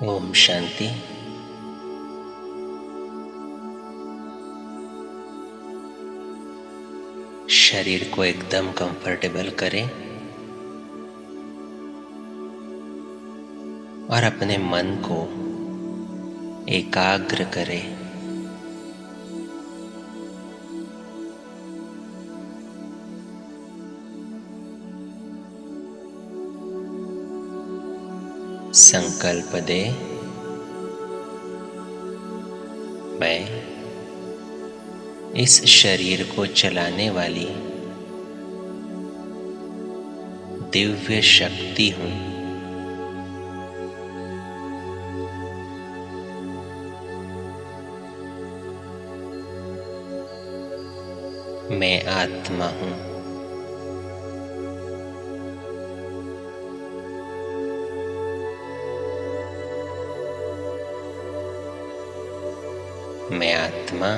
ओम शांति। शरीर को एकदम कंफर्टेबल करें और अपने मन को एकाग्र करें। संकल्प दे, मैं इस शरीर को चलाने वाली दिव्य शक्ति हूँ। मैं आत्मा हूँ। मैं आत्मा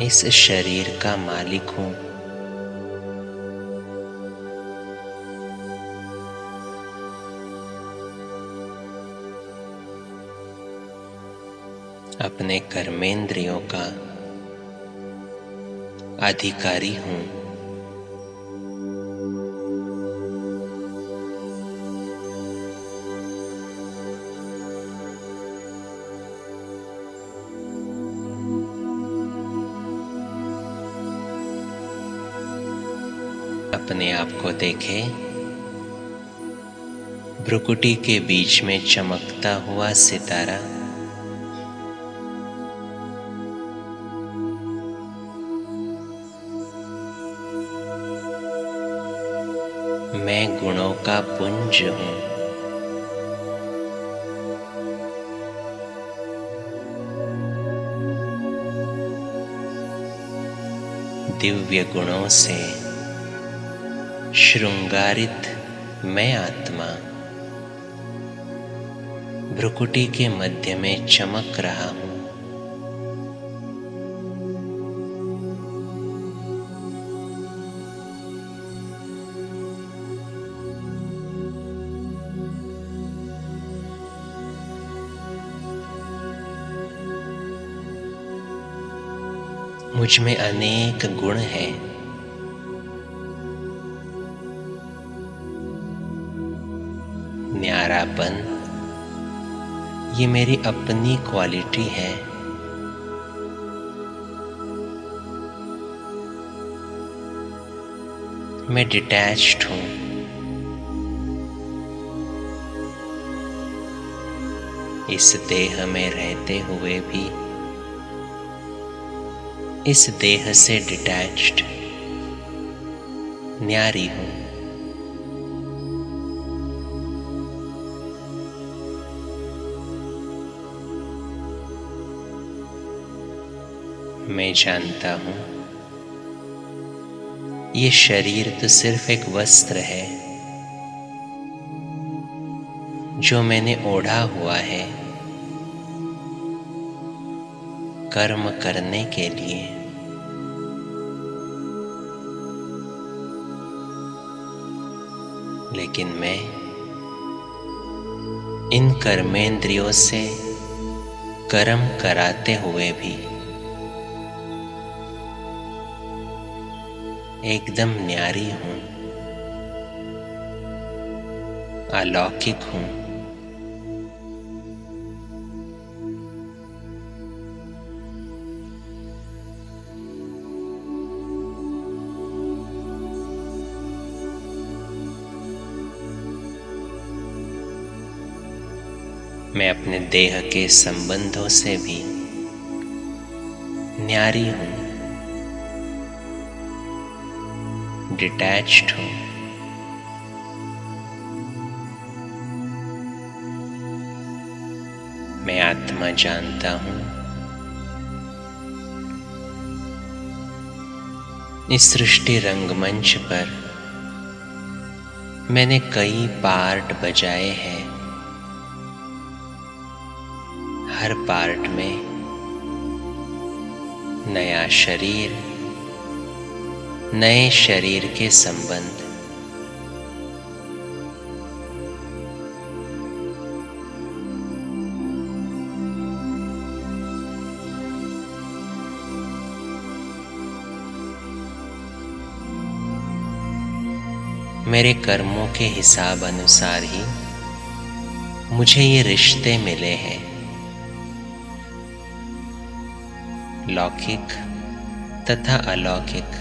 इस शरीर का मालिक हूँ। अपने कर्मेंद्रियों का अधिकारी हूँ। अपने आप को देखें, भ्रुकुटी के बीच में चमकता हुआ सितारा। मैं गुणों का पुंज हूँ। दिव्य गुणों से श्रृंगारित मैं आत्मा भ्रुकुटी के मध्य में चमक रहा हूँ। मुझ में अनेक गुण हैं। न्यारापन ये मेरी अपनी क्वालिटी है। मैं डिटैच्ड हूँ। इस देह में रहते हुए भी इस देह से डिटैच्ड न्यारी हूँ। मैं जानता हूँ ये शरीर तो सिर्फ एक वस्त्र है जो मैंने ओढ़ा हुआ है कर्म करने के लिए। लेकिन मैं इन कर्मेंद्रियों से कर्म कराते हुए भी एकदम न्यारी हूँ, अलौकिक हूँ। मैं अपने देह के संबंधों से भी न्यारी हूँ, डिटैच्ड हूँ। मैं आत्मा जानता हूँ इस सृष्टि रंगमंच पर मैंने कई पार्ट बजाए हैं। हर पार्ट में नया शरीर, नए शरीर के संबंध, मेरे कर्मों के हिसाब अनुसार ही मुझे ये रिश्ते मिले हैं, लौकिक तथा अलौकिक।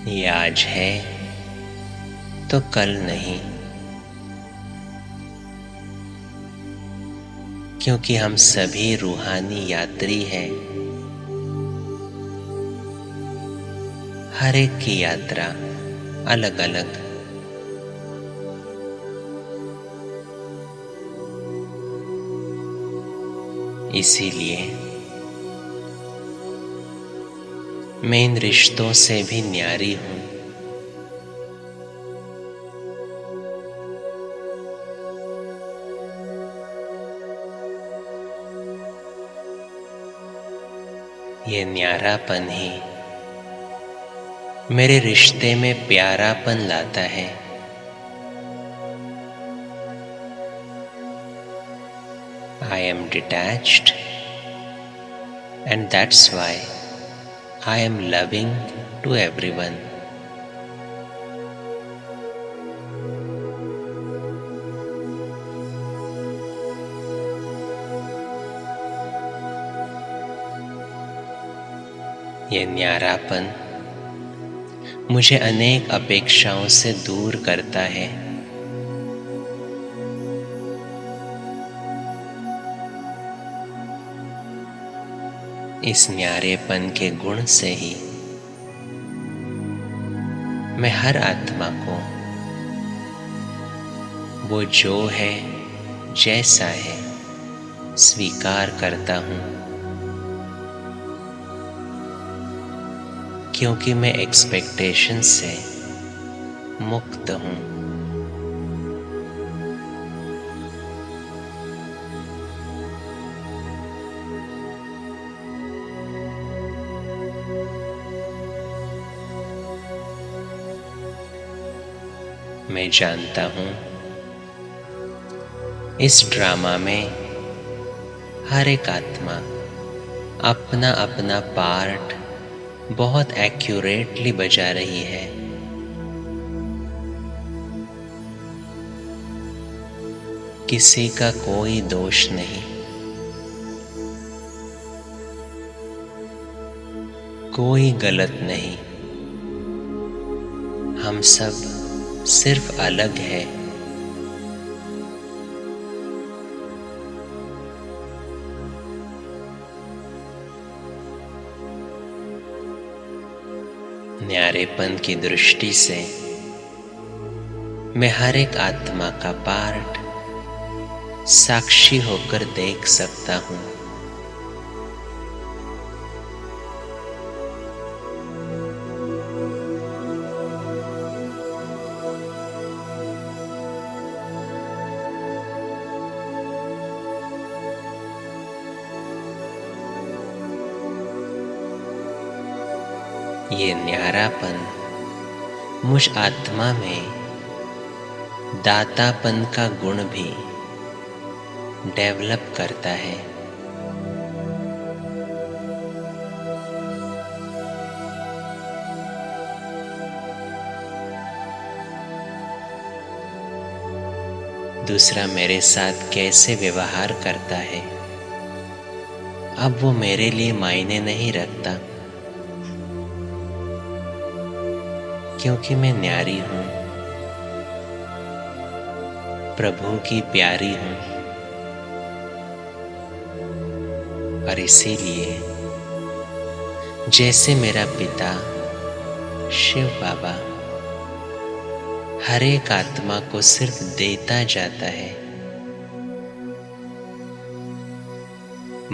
ये आज है तो कल नहीं, क्योंकि हम सभी रूहानी यात्री हैं। हर एक की यात्रा अलग अलग। इसीलिए मैं इन रिश्तों से भी न्यारी हूं। ये न्यारापन ही मेरे रिश्ते में प्यारापन लाता है। I am detached, and that's why I am loving to everyone. ये न्यारापन मुझे अनेक अपेक्षाओं से दूर करता है। इस न्यारेपन के गुण से ही मैं हर आत्मा को वो जो है जैसा है स्वीकार करता हूं, क्योंकि मैं एक्सपेक्टेशन से मुक्त हूं। मैं जानता हूं इस ड्रामा में हर एक आत्मा अपना अपना पार्ट बहुत एक्यूरेटली बजा रही है। किसी का कोई दोष नहीं, कोई गलत नहीं। हम सब सिर्फ अलग है। न्यारेपन की दृष्टि से मैं हर एक आत्मा का पार्ट साक्षी होकर देख सकता हूं। ये न्यारापन मुझ आत्मा में दातापन का गुण भी डेवलप करता है। दूसरा मेरे साथ कैसे व्यवहार करता है अब वो मेरे लिए मायने नहीं रखता, क्योंकि मैं न्यारी हूं, प्रभु की प्यारी हूं। और इसीलिए जैसे मेरा पिता शिव बाबा हर एक आत्मा को सिर्फ देता जाता है,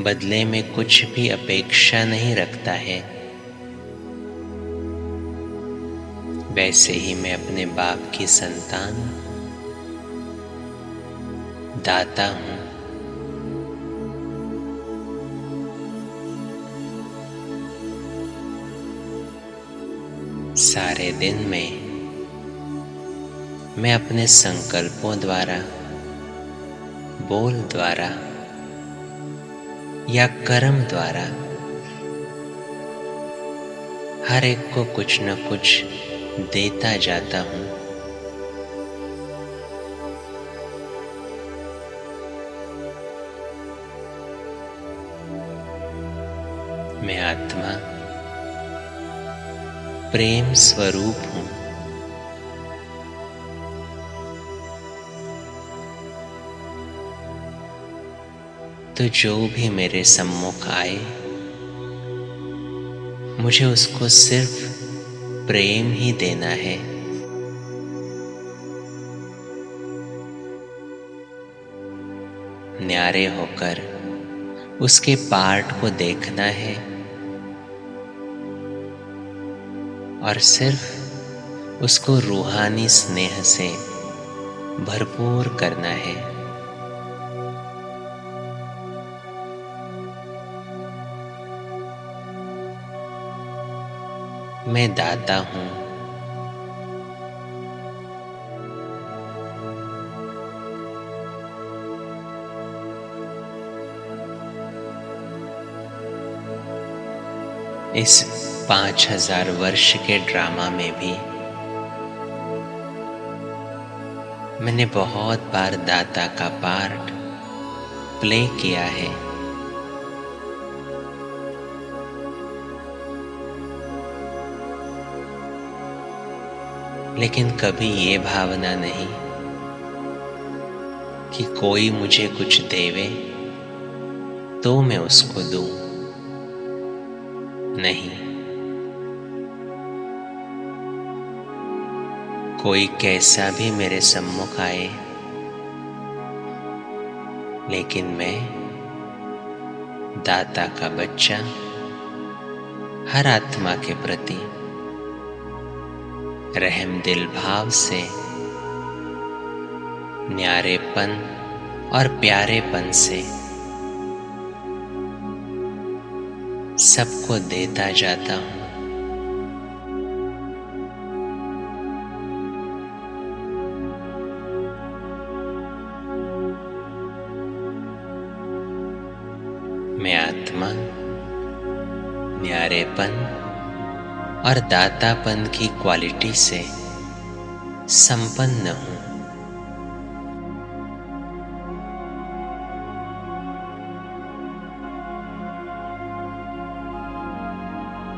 बदले में कुछ भी अपेक्षा नहीं रखता है, वैसे ही मैं अपने बाप की संतान दाता हूं। सारे दिन में मैं अपने संकल्पों द्वारा, बोल द्वारा या कर्म द्वारा हर एक को कुछ न कुछ देता जाता हूँ। मैं आत्मा प्रेम स्वरूप हूँ। तो जो भी मेरे सम्मुख आए, मुझे उसको सिर्फ प्रेम ही देना है। न्यारे होकर उसके पार्ट को देखना है और सिर्फ उसको रूहानी स्नेह से भरपूर करना है। मैं दाता हूँ। इस 5000 वर्ष के ड्रामा में भी मैंने बहुत बार दाता का पार्ट प्ले किया है। लेकिन कभी ये भावना नहीं कि कोई मुझे कुछ देवे तो मैं उसको दूं। नहीं, कोई कैसा भी मेरे सम्मुख आए, लेकिन मैं दाता का बच्चा हर आत्मा के प्रति रहमदिल भाव से, न्यारेपन और प्यारेपन से सबको देता जाता हूँ। मैं आत्मा न्यारेपन और दातापन की क्वालिटी से संपन्न हूँ।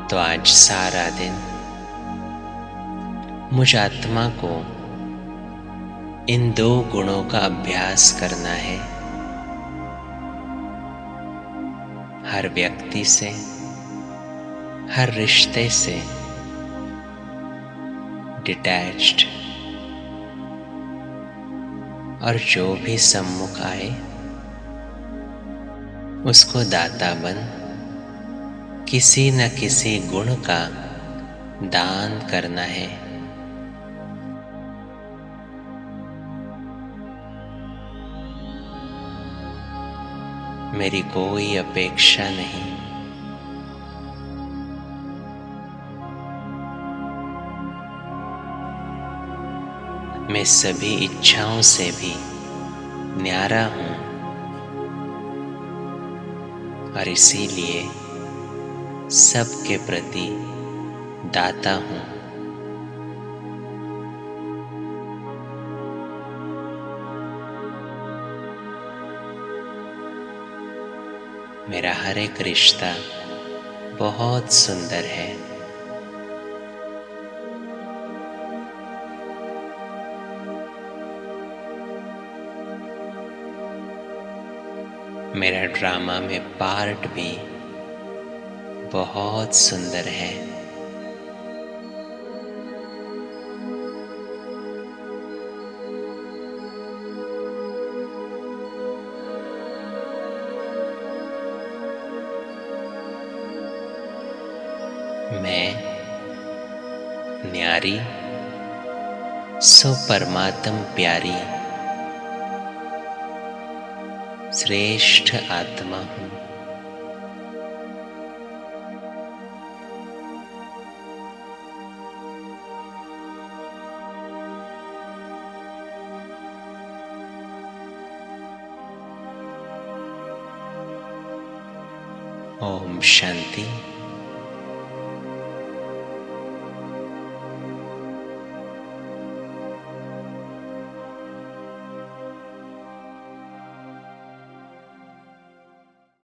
तो आज सारा दिन मुझ आत्मा को इन 2 गुणों का अभ्यास करना है। हर व्यक्ति से, हर रिश्ते से डिटैच्ड, और जो भी सम्मुख आए उसको दाता बन किसी न किसी गुण का दान करना है। मेरी कोई अपेक्षा नहीं। मैं सभी इच्छाओं से भी न्यारा हूँ और इसीलिए सबके प्रति दाता हूँ। मेरा हर एक रिश्ता बहुत सुंदर है। मेरा ड्रामा में पार्ट भी बहुत सुंदर है। मैं न्यारी सो परमात्म प्यारी श्रेष्ठ आत्मा हूँ। ओम शांति।